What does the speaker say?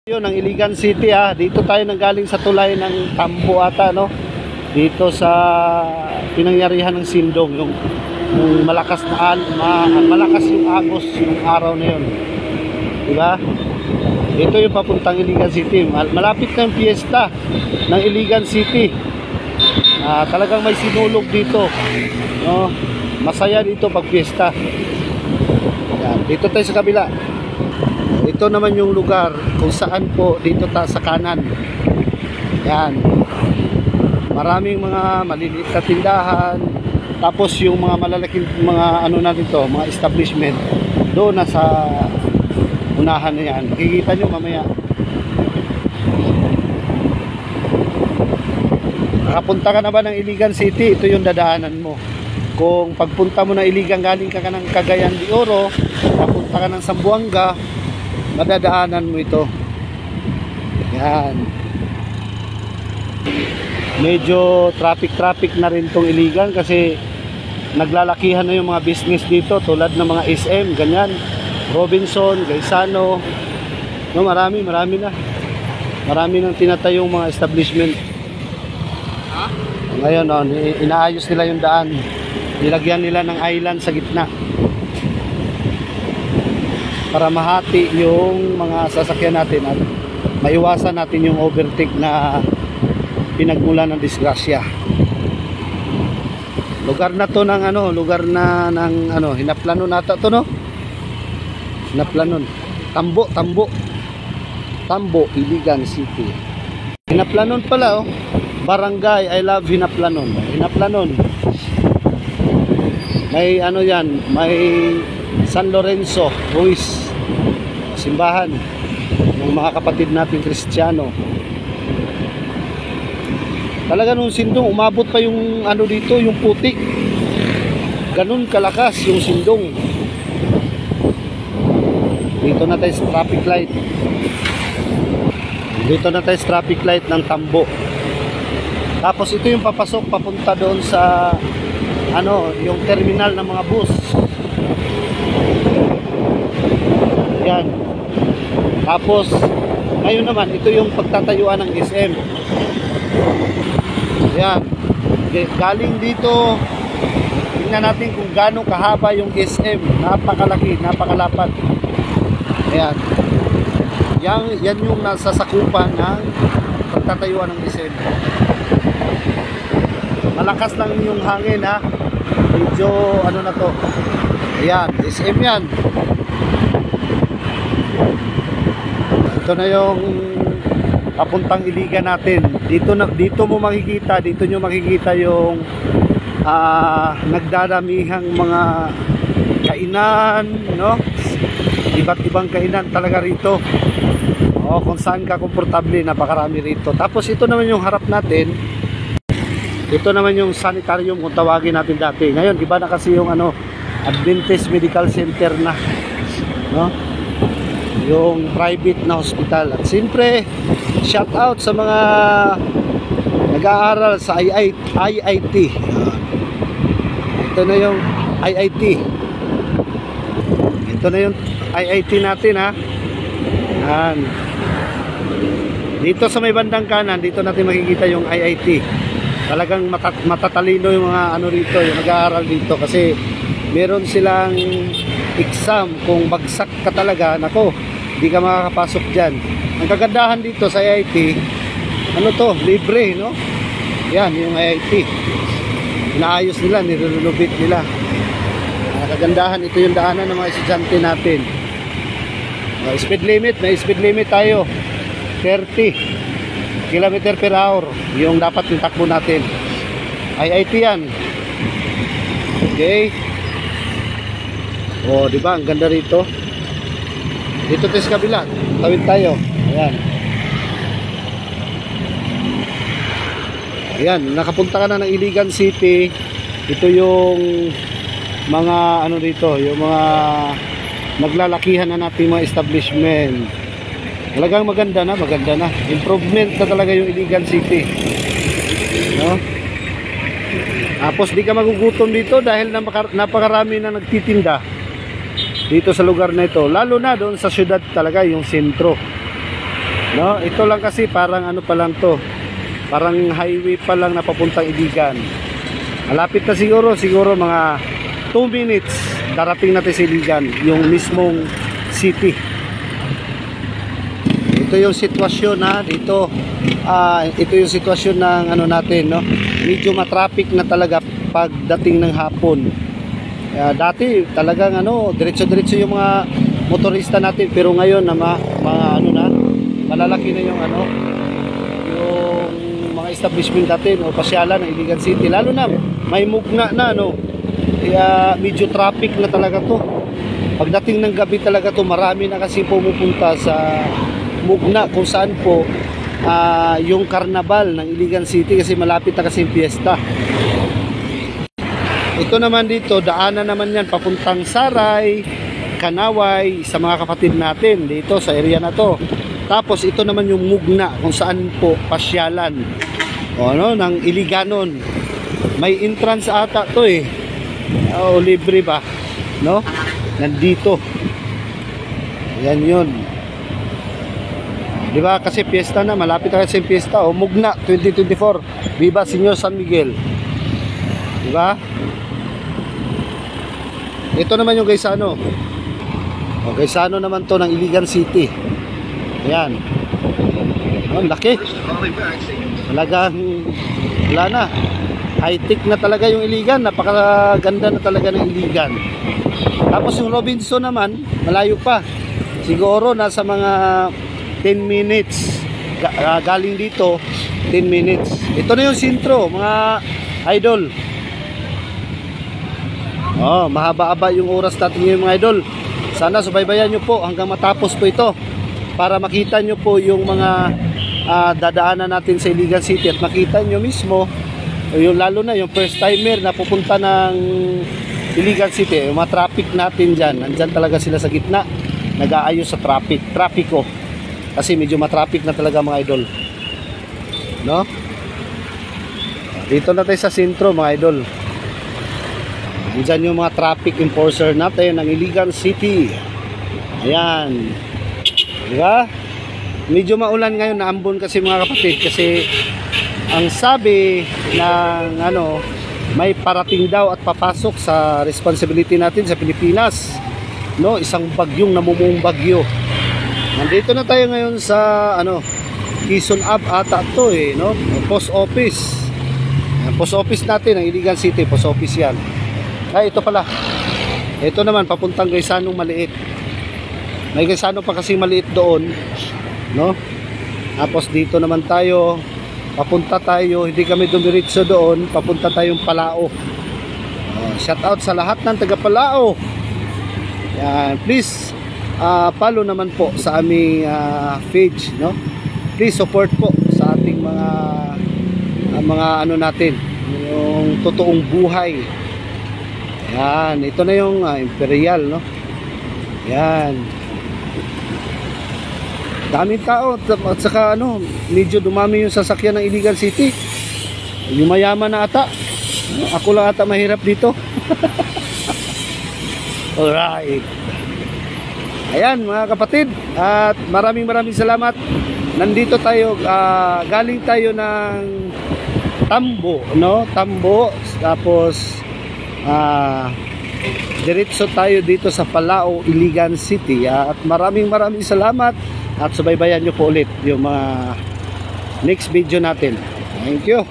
Yun ang Iligan City ha. Dito tayo nanggaling sa tulay ng Tambo ata no. Dito sa pinangyarihan ng Sindong yung malakas na malakas yung agos yung araw na yun. Di ba? Ito yung papuntang Iligan City. Malapit na yung piyesta ng Iligan City. Talagang may sinulog dito. No? Masaya dito pag piyesta. Yan. Dito tayo sa kabila. Ito naman yung lugar kung saan po dito sa kanan. Yan. Maraming mga maliliit na tindahan. Tapos yung mga malalaking mga ano na dito, mga establishment. Doon na sa unahan na yan. Makikita nyo mamaya. Nakapunta ka na ba ng Iligan City? Ito yung dadaanan mo. Kung pagpunta mo ng Iligan, galing ka ng Cagayan de Oro, papunta ka ng Zamboanga, madadaanan mo ito. Yan. Medyo traffic na rin tong Iligan kasi naglalakihan na yung mga business dito tulad ng mga SM, ganyan. Robinson, Gaisano. No, marami na. Marami nang tinatayong mga establishment. Ngayon, inaayos nila yung daan. Nilagyan nila ng island sa gitna para mahati yung mga sasakyan natin at maiwasan natin yung overtake na pinagmulan ng disgrasya. Lugar na to ng lugar na ng hinaplanon nata to no? Hinaplanon. Tambo, Iligan City. Hinaplanon pala oh. Barangay I Love Hinaplanon. Hinaplanon. May yan, may San Lorenzo, Ruiz, simbahan ng mga kapatid natin Kristiyano. Talaga nung Sindong, umabot pa yung dito, yung putik. Ganun kalakas yung Sindong. Dito na tayo sa traffic light. Dito na tayo sa traffic light ng Tambo. Tapos ito yung papasok papunta doon sa yung terminal ng mga bus. Yan. Tapos ngayon naman ito yung pagtatayuan ng SM. Yan. Galing dito, tingnan natin kung gaano kahaba yung SM. Napakalaki, napakalapad. Ayan. Yan yung nasasakupan ng pagtatayuan ng SM. Malakas lang yung hangin ha. Medyo na to. Ayan, SM yan. Ito na yung papuntang Iligan natin. Dito mo makikita, dito nyo makikita yung nagdadamihang mga kainan, no? Iba't ibang kainan talaga rito. O kung saan ka komportable, napakarami rito. Tapos ito naman yung harap natin. Ito naman yung sanitarium kung tawagin natin dati. Ngayon, iba na kasi yung Adventist Medical Center na, no? Yung private na hospital. At siyempre, shout out sa mga nag-aaral sa IIT. Ito na yung IIT. Ito na yung IIT natin ha. Yan. Dito sa may bandang kanan, dito natin makikita yung IIT. Talagang matatalino yung mga rito, yung nag-aaral dito kasi meron silang exam. Kung bagsak ka talaga, nako, hindi ka makakapasok dyan. Ang kagandahan dito sa IIT, libre, no? Yan, yung IIT. Inaayos nila, nirenovate nila. Kagandahan, ito yung daanan ng mga estudyante natin. Speed limit, may speed limit tayo. 30 km per hour yung dapat yung takbo natin. IIT yan. Okay. O, diba? Ang ganda rito. Dito tayo sa kabila. Tawid tayo. Ayan. Ayan. Nakapunta ka na ng Iligan City. Ito yung mga dito. Yung mga naglalakihan na natin mga establishment. Talagang maganda na. Improvement na talaga yung Iligan City. No? Tapos di ka magugutom dito dahil napakarami na nagtitinda. dito sa lugar na ito, lalo na doon sa syudad talaga, yung sentro. No, ito lang kasi parang ano pa lang to. Parang highway pa lang na papuntang Iligan. Malapit na siguro mga 2 minutes darating natin sa Iligan, yung mismong city. Ito yung sitwasyon na dito. Ito yung sitwasyon ng ano natin, no. Medyo matraffic na talaga pagdating ng hapon. Dati talagang ano, diretso-diretso yung mga motorista natin, pero ngayon na mga ano na, malalaki na yung ano, yung mga establishment natin o pasyalan ng Iligan City, lalo na may mugna na, no. Kaya medyo traffic na talaga to. Pagdating ng gabi talaga to, marami na kasi pumupunta sa mugna kung saan po yung karnabal ng Iligan City, kasi malapit na kasi yung fiesta. Ito naman dito, daanan naman yan papuntang Saray, Kanaway, sa mga kapatid natin dito sa area na to. Tapos ito naman yung mugna kung saan po pasyalan o ano ng Iliganon. May entrance ata to eh, o libre ba, no? Nandito yan yun, di ba? Kasi fiesta na, malapit na kasi yung fiesta o mugna 2024, Viva Señor San Miguel, di ba? Ito naman yung Gaisano. O, Gaisano naman to ng Iligan City. Ayan. Ang laki. Talagang wala na. High-tech na talaga yung Iligan. Napakaganda na talaga ng Iligan. Tapos yung Robinson naman, malayo pa. Siguro nasa mga 10 minutes. Galing dito, 10 minutes. Ito na yung sentro, mga idol. Oh, mahaba-haba yung oras natin yung mga idol. Sana subaybayan nyo po hanggang matapos po ito para makita nyo po yung mga dadaanan natin sa Iligan City at makita nyo mismo yung, lalo na yung first timer na pupunta ng Iligan City, yung mga traffic natin dyan, nandyan talaga sila sa gitna, nag-aayos sa traffico, kasi medyo matraffic na talaga mga idol, no? Dito na tayo sa sentro mga idol. Diyan yung mga traffic enforcer natin ng Iligan City. Ayan. Diba? Medyo maulan ngayon, naambon kasi mga kapatid, kasi ang sabi ng ano, may parating daw at papasok sa responsibility natin sa Pilipinas, no, isang bagyong namumuong bagyo. Nandito na tayo ngayon sa ano, Quezon Ave ata to eh, no? Post office. Post office natin ng Iligan City, post office yan. Ay, ito pala. Ito naman papuntang Gaisanong maliit. May Gaisano pa kasi maliit doon, no? Tapos dito naman tayo, papunta tayo, hindi kami dumiretso doon, papunta tayong Palao. Shout out sa lahat ng taga Palao. Yan, please follow naman po sa aming page, no? Please support po sa ating mga ano natin, yung totoong buhay. Yan, ito na yung Imperial, no? Yan. Daming tao at saka ano, medyo dumami yung sasakyan ng Iligan City. Yung mayaman na ata. Ako lang ata mahirap dito. Alright. Ayan mga kapatid, at maraming salamat. Nandito tayo, galing tayo ng Tambo, no? Tambo, tapos diretso tayo dito sa Palao, Iligan City, at maraming salamat, at subaybayan nyo po ulit yung mga next video natin. Thank you.